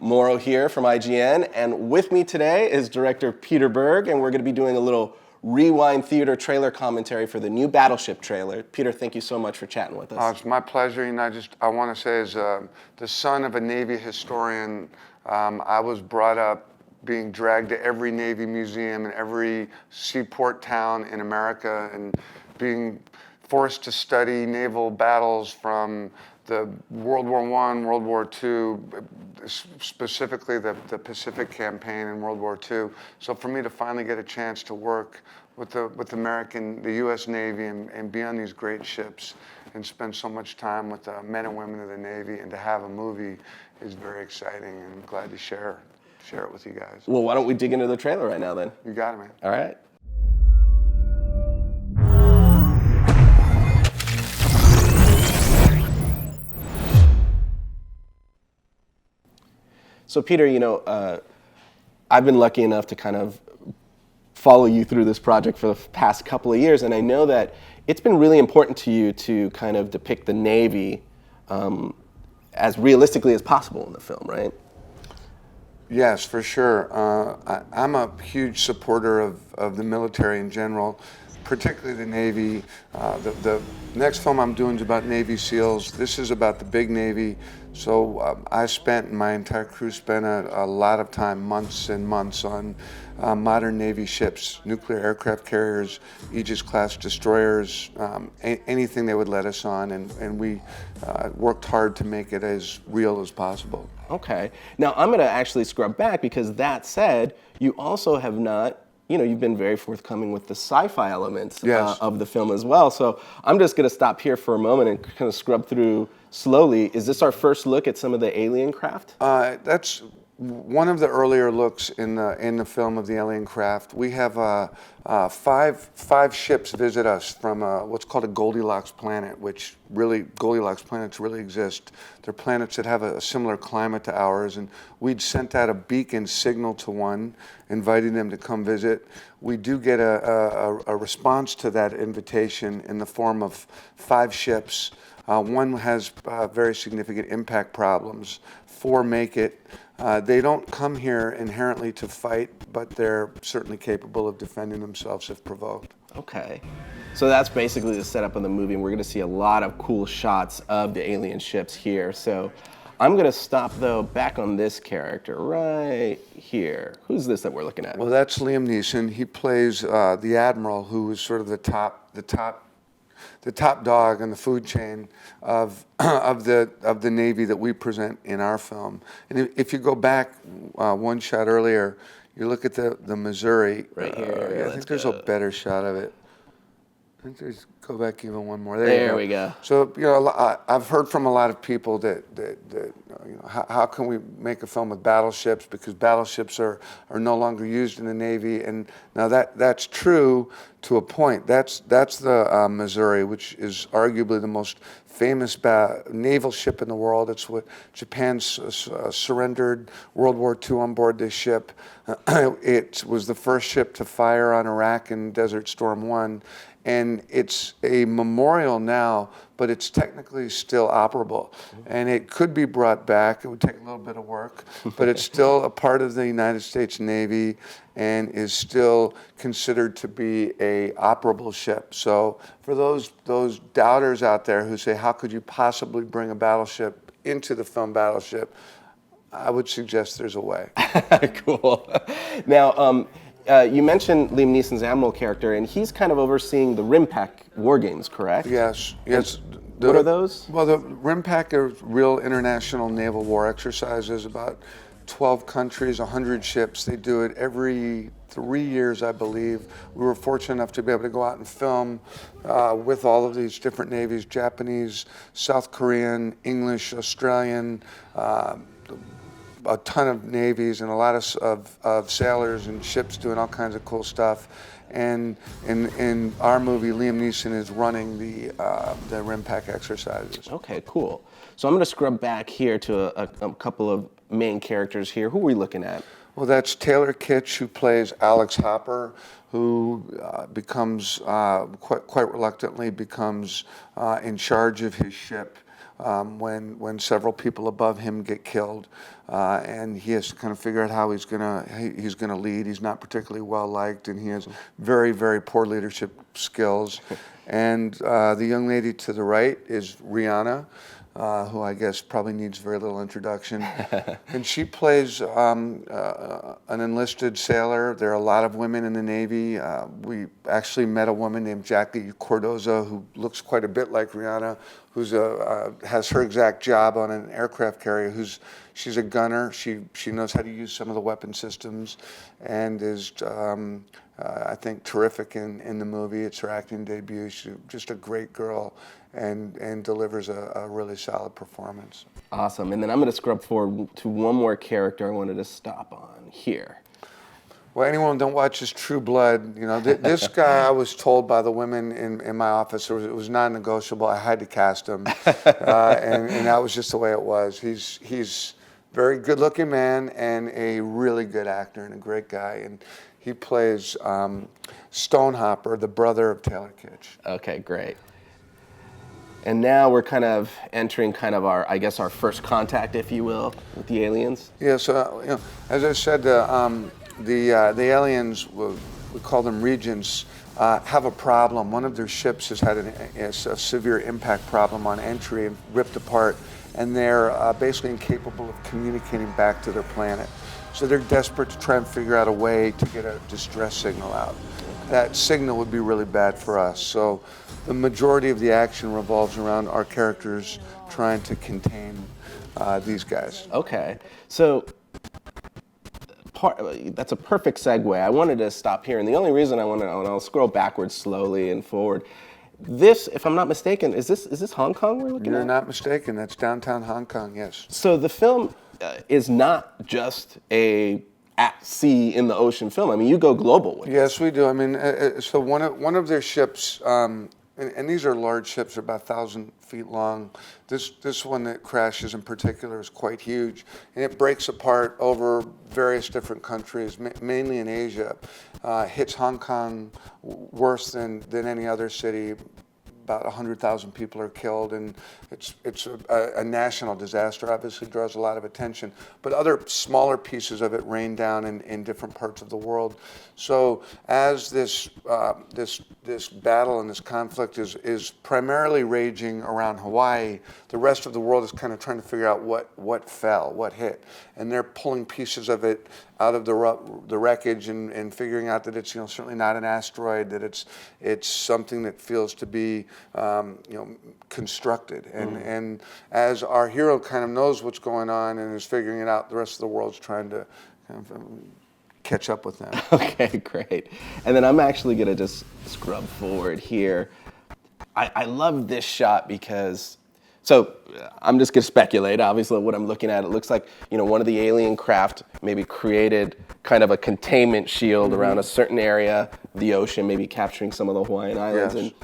Morrow here from IGN, and with me today is director Peter Berg, and we're going to be doing a little Rewind Theater trailer commentary for the new Battleship trailer. Peter, thank you so much for chatting with us. It's my pleasure, and I want to say, as the son of a Navy historian, I was brought up being dragged to every Navy museum and every seaport town in America, and being forced to study naval battles from the World War I, World War II, specifically the Pacific campaign in World War II. So for me to finally get a chance to work with the U.S. Navy and be on these great ships and spend so much time with the men and women of the Navy, and to have a movie is very exciting, and I'm glad to share it with you guys. Well, why don't we dig into the trailer right now then? You got it, man. All right. So Peter, I've been lucky enough to kind of follow you through this project for the past couple of years, and I know that it's been really important to you to kind of depict the Navy as realistically as possible in the film, right? Yes, for sure. I'm a huge supporter of the military in general, particularly the Navy. The next film I'm doing is about Navy SEALs. This is about the big Navy. So my entire crew spent a lot of time, months and months, on modern Navy ships, nuclear aircraft carriers, Aegis-class destroyers, anything they would let us on, and we worked hard to make it as real as possible. Okay. Now, I'm going to actually scrub back, because that said, you also have not, you've been very forthcoming with the sci-fi elements of the film as well. So I'm just going to stop here for a moment and kind of scrub through slowly. Is this our first look at some of the alien craft? That's one of the earlier looks in the film of the alien craft. We have five ships visit us from what's called a Goldilocks planet, which really, Goldilocks planets really exist. They're planets that have a similar climate to ours, and we'd sent out a beacon signal to one, inviting them to come visit. We do get a response to that invitation in the form of 5 ships. One has very significant impact problems. 4 make it. They don't come here inherently to fight, but they're certainly capable of defending themselves if provoked. Okay. So that's basically the setup of the movie, and we're going to see a lot of cool shots of the alien ships here. So I'm going to stop, though, back on this character right here. Who's this that we're looking at? Well, that's Liam Neeson. He plays the Admiral, who is sort of the top dog on the food chain of the Navy that we present in our film. And if you go back one shot earlier, you look at the Missouri. Right here. I think there's a better shot of it. I think there's, go back even one more. There we go. So, I've heard from a lot of people that how can we make a film with battleships, because battleships are no longer used in the Navy. And now that's true to a point. That's the Missouri, which is arguably the most famous naval ship in the world. It's what Japan surrendered World War II on board this ship. It was the first ship to fire on Iraq in Desert Storm 1. And it's a memorial now, but it's technically still operable. And it could be brought back. It would take a little bit of work, but it's still a part of the United States Navy and is still considered to be a operable ship. So for those doubters out there who say, how could you possibly bring a battleship into the film Battleship, I would suggest there's a way. Cool. Now, you mentioned Liam Neeson's Admiral character, and he's kind of overseeing the RIMPAC war games, correct? Yes. What are those? Well, the RIMPAC are real international naval war exercises, about 12 countries, 100 ships. They do it every 3 years, I believe. We were fortunate enough to be able to go out and film with all of these different navies: Japanese, South Korean, English, Australian, a ton of navies, and a lot of sailors and ships doing all kinds of cool stuff. And in our movie, Liam Neeson is running the RIMPAC exercises. Okay, cool. So I'm going to scrub back here to a couple of main characters here. Who are we looking at? Well, that's Taylor Kitsch, who plays Alex Hopper, who becomes, quite reluctantly, becomes in charge of his ship when several people above him get killed, and he has to kind of figure out how he's gonna lead. He's not particularly well liked, and he has very, very poor leadership skills. And the young lady to the right is Rihanna, who I guess probably needs very little introduction. And she plays an enlisted sailor. There are a lot of women in the Navy. We actually met a woman named Jackie Cordoza who looks quite a bit like Rihanna, who's has her exact job on an aircraft carrier. She's a gunner. She knows how to use some of the weapon systems, and is I think terrific in the movie. It's her acting debut. She's just a great girl, and delivers a really solid performance. Awesome. And then I'm going to scrub forward to one more character I wanted to stop on here. Well, anyone who don't watch this True Blood, you know, this guy, I was told by the women in my office, it was non-negotiable. I had to cast him, and that was just the way it was. He's very good-looking man and a really good actor and a great guy. And he plays Stonehopper, the brother of Taylor Kitsch. Okay, great. And now we're kind of entering kind of our, I guess, our first contact, if you will, with the aliens. Yeah. So, you know, as I said, the aliens, we call them regents, have a problem. One of their ships has had a severe impact problem on entry and ripped apart, and they're basically incapable of communicating back to their planet. So they're desperate to try and figure out a way to get a distress signal out. That signal would be really bad for us. So the majority of the action revolves around our characters trying to contain these guys. Okay, so that's a perfect segue. I wanted to stop here, and the only reason and I'll scroll backwards slowly and forward. This, if I'm not mistaken, is this Hong Kong we're looking at? You're not mistaken. That's downtown Hong Kong, yes. So the film is not just a at sea in the ocean film. I mean, you go global with it. Yes, we do. I mean, so one of their ships, and these are large ships, they're about 1,000 feet long. This one that crashes in particular is quite huge, and it breaks apart over various different countries, mainly in Asia. Hits Hong Kong worse than any other city. About 100,000 people are killed, and it's a national disaster. Obviously draws a lot of attention, but other smaller pieces of it rain down in different parts of the world. So as this battle and this conflict is primarily raging around Hawaii, the rest of the world is kind of trying to figure out what fell, what hit, and they're pulling pieces of it out of the wreckage and figuring out that it's, you know, certainly not an asteroid, that it's something that feels to be you know, constructed. And as our hero kind of knows what's going on and is figuring it out, the rest of the world's trying to kind of catch up with them. Okay, great. And then I'm actually gonna just scrub forward here. I love this shot because, so I'm just gonna speculate, obviously what I'm looking at, it looks like, you know, one of the alien craft maybe created kind of a containment shield around a certain area of the ocean, maybe capturing some of the Hawaiian Islands. Yes. And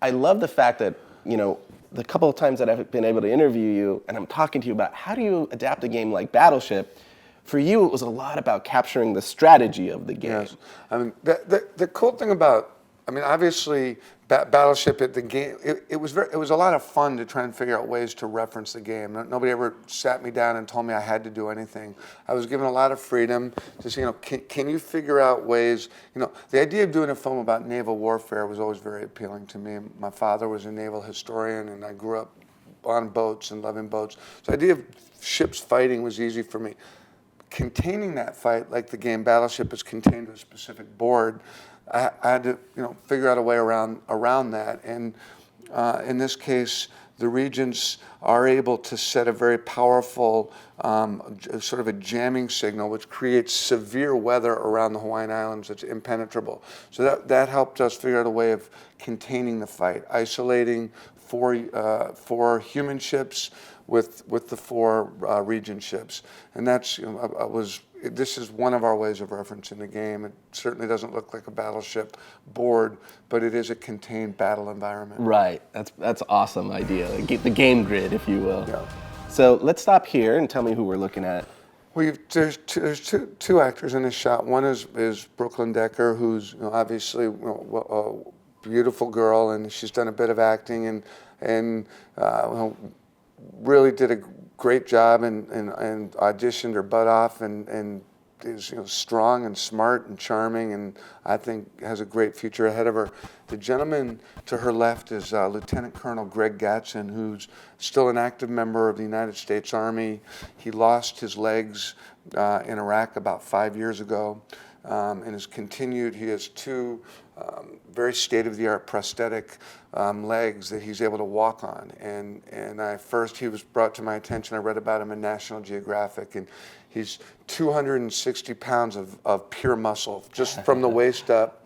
I love the fact that, you know, the couple of times that I've been able to interview you and I'm talking to you about how do you adapt a game like Battleship, for you it was a lot about capturing the strategy of the game. Yes. I mean, the cool thing about, I mean, obviously, Battleship at the game, it was a lot of fun to try and figure out ways to reference the game. Nobody ever sat me down and told me I had to do anything. I was given a lot of freedom to say, you know, can you figure out ways, you know, the idea of doing a film about naval warfare was always very appealing to me. My father was a naval historian, and I grew up on boats and loving boats. So the idea of ships fighting was easy for me. Containing that fight, like the game Battleship is contained to a specific board, I had to, you know, figure out a way around that. And in this case, the regents are able to set a very powerful sort of a jamming signal, which creates severe weather around the Hawaiian Islands that's impenetrable. So that helped us figure out a way of containing the fight, isolating four human ships with the four regent ships. And that's, you know, this is one of our ways of referencing the game. It certainly doesn't look like a battleship board, but it is a contained battle environment. Right, that's awesome idea. The game grid, if you will. Yeah. So let's stop here and tell me who we're looking at. Well, there's two actors in this shot. One is Brooklyn Decker, who's, you know, obviously, you know, a beautiful girl, and she's done a bit of acting, and you know, really did a great job and auditioned her butt off and is strong and smart and charming, and I think has a great future ahead of her. The gentleman to her left is Lieutenant Colonel Greg Gatson, who's still an active member of the United States Army. He lost his legs in Iraq about 5 years ago, and has continued. He has two very state-of-the-art prosthetic legs that he's able to walk on. And he was brought to my attention. I read about him in National Geographic, and he's 260 pounds of pure muscle, just from the waist up.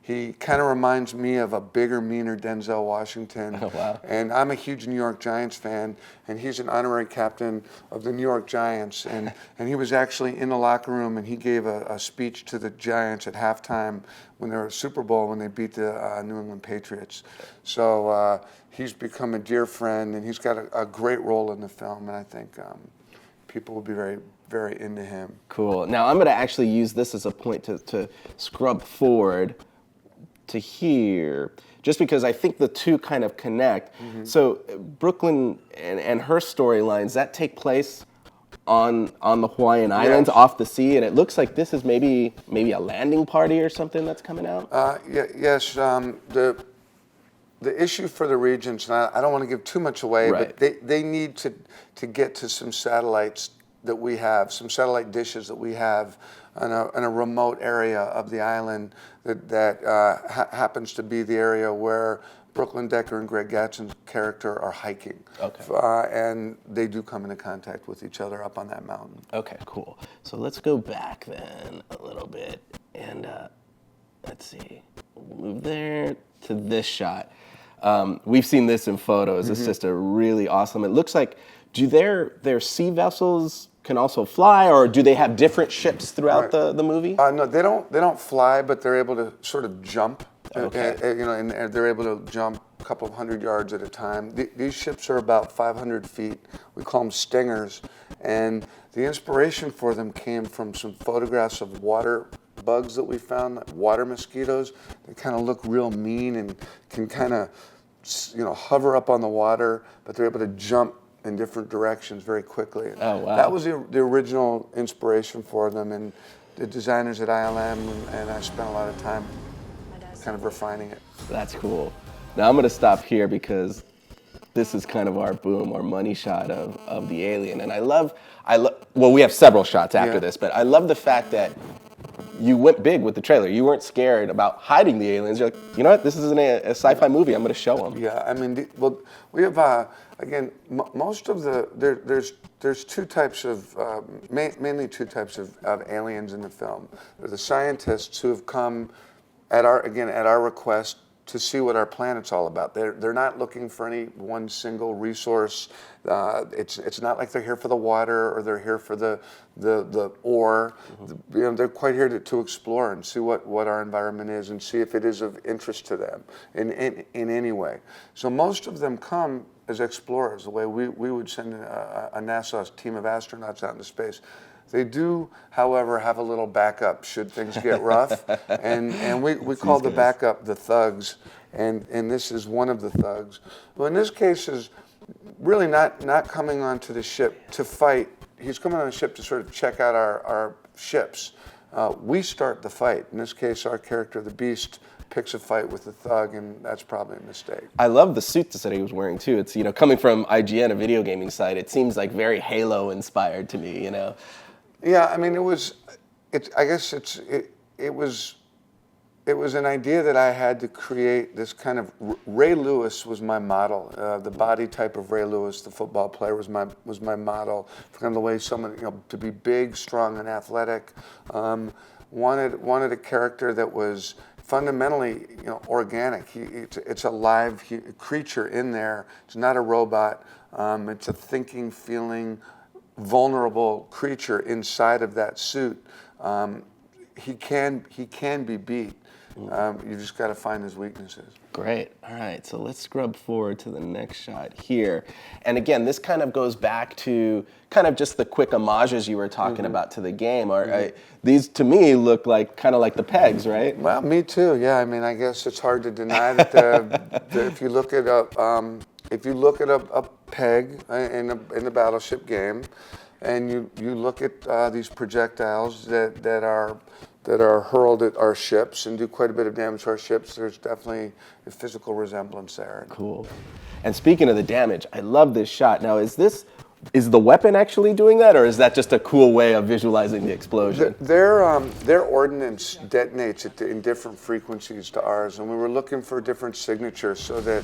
He kind of reminds me of a bigger, meaner Denzel Washington. Oh, wow. And I'm a huge New York Giants fan, and he's an honorary captain of the New York Giants. And he was actually in the locker room, and he gave a speech to the Giants at halftime when they were at Super Bowl, when they beat the New England Patriots. So he's become a dear friend, and he's got a great role in the film, and I think people will be very, very into him. Cool. Now I'm going to actually use this as a point to scrub forward to here, just because I think the two kind of connect. Mm-hmm. So Brooklyn and her storylines, that take place on the Hawaiian Islands, off the sea, and it looks like this is maybe a landing party or something that's coming out? Yes. The issue for the Regents, and I don't want to give too much away, right, but they need to get to some satellites that we have, some satellite dishes that we have in a remote area of the island that happens to be the area where Brooklyn Decker and Greg Gatson's character are hiking. Okay. And they do come into contact with each other up on that mountain. Okay, cool. So let's go back then a little bit, and let's see, we'll move there to this shot. We've seen this in photos. Mm-hmm. It's just a really awesome. It looks like, do their sea vessels can also fly, or do they have different ships throughout the movie? No, they don't fly, but they're able to sort of jump. Okay. And they're able to jump a couple of 100 yards at a time. These ships are about 500 feet. We call them stingers, and the inspiration for them came from some photographs of water bugs that we found, like water mosquitoes. They kind of look real mean and can kind of, hover up on the water, but they're able to jump in different directions very quickly. Oh, wow. That was the original inspiration for them, and the designers at ILM and I spent a lot of time kind of refining it. That's cool. Now I'm going to stop here because this is kind of our money shot of the alien. And I love, well, we have several shots after this, but I love the fact that you went big with the trailer. You weren't scared about hiding the aliens. You're like, you know what, this isn't a sci-fi movie, I'm going to show them. Yeah, I mean, we have, again, most of there's two types of, mainly two types of aliens in the film. There are the scientists who have come at our request to see what our planet's all about. They're not looking for any one single resource. It's not like they're here for the water or they're here for the ore. Mm-hmm. They're quite here to explore and see what our environment is and see if it is of interest to them in any way. So most of them come as explorers, the way we would send a NASA team of astronauts out into space. They do, however, have a little backup should things get rough, and we call the backup the thugs, and this is one of the thugs. Well, in this case, is really not coming onto the ship to fight. He's coming on the ship to sort of check out our ships. We start the fight. In this case, our character, the Beast, picks a fight with the thug, and that's probably a mistake. I love the suit that he was wearing too. It's coming from IGN, a video gaming site. It seems like very Halo inspired to me. Yeah, I mean, it was an idea that I had to create this kind of. Ray Lewis was my model. The body type of Ray Lewis, the football player, was my model. Kind of the way someone, to be big, strong, and athletic. Wanted a character that was fundamentally, organic. It's a live creature in there. It's not a robot. It's a thinking, feeling, vulnerable creature inside of that suit. He can be beat. You just got to find his weaknesses. Great. All right. So let's scrub forward to the next shot here. And again, this kind of goes back to kind of just the quick homages you were talking about to the game. These to me look like kind of like the pegs, right? Well, me too. Yeah. I mean, I guess it's hard to deny that if you look at if you look at a peg in the Battleship game, and you look at these projectiles that are hurled at our ships and do quite a bit of damage to our ships, there's definitely a physical resemblance there. Cool. And speaking of the damage, I love this shot. Now, is the weapon actually doing that, or is that just a cool way of visualizing the explosion? Their ordnance detonates in different frequencies to ours, and we were looking for different signatures so that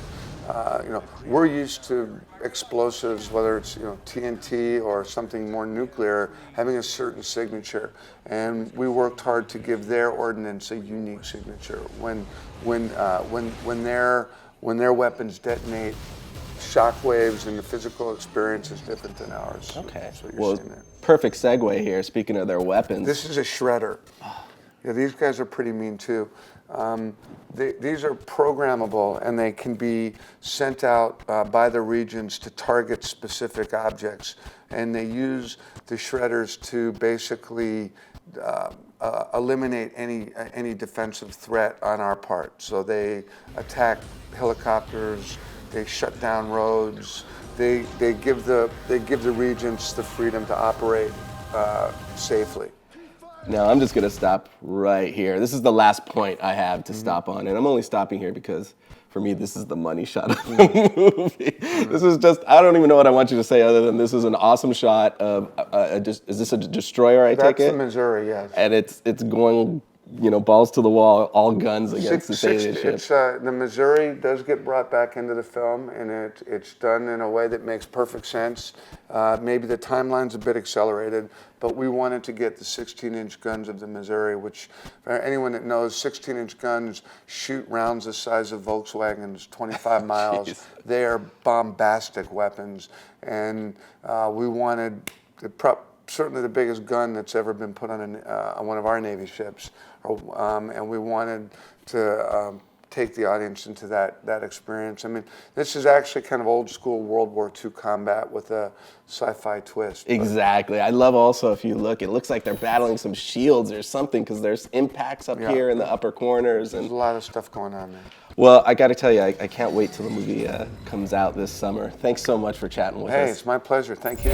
we're used to explosives, whether it's TNT or something more nuclear, having a certain signature, and we worked hard to give their ordnance a unique signature. When their weapons detonate, shockwaves and the physical experience is different than ours. Okay. So Well, perfect segue here. Speaking of their weapons, this is a shredder. Yeah, these guys are pretty mean too. These are programmable, and they can be sent out by the regions to target specific objects. And they use the shredders to basically eliminate any defensive threat on our part. So they attack helicopters. They shut down roads. They give the regents the freedom to operate safely. Now I'm just gonna stop right here. This is the last point I have to stop on, and I'm only stopping here because, for me, this is the money shot of the movie. This is just, I don't even know what I want you to say other than this is an awesome shot of, is this a destroyer, I take it? That's the Missouri, yes. And it's going, balls to the wall, all guns against this alien ship. The Missouri does get brought back into the film, and it's done in a way that makes perfect sense. Maybe the timeline's a bit accelerated, but we wanted to get the 16-inch guns of the Missouri, which, for anyone that knows, 16-inch guns shoot rounds the size of Volkswagens, 25 miles. They are bombastic weapons, and we wanted certainly the biggest gun that's ever been put on one of our Navy ships. And we wanted to take the audience into that experience. I mean, this is actually kind of old school World War II combat with a sci-fi twist. Exactly. I love also, if you look, it looks like they're battling some shields or something, because there's impacts up here in the upper corners. There's a lot of stuff going on there. Well, I got to tell you, I can't wait till the movie comes out this summer. Thanks so much for chatting with us. Hey, it's my pleasure. Thank you.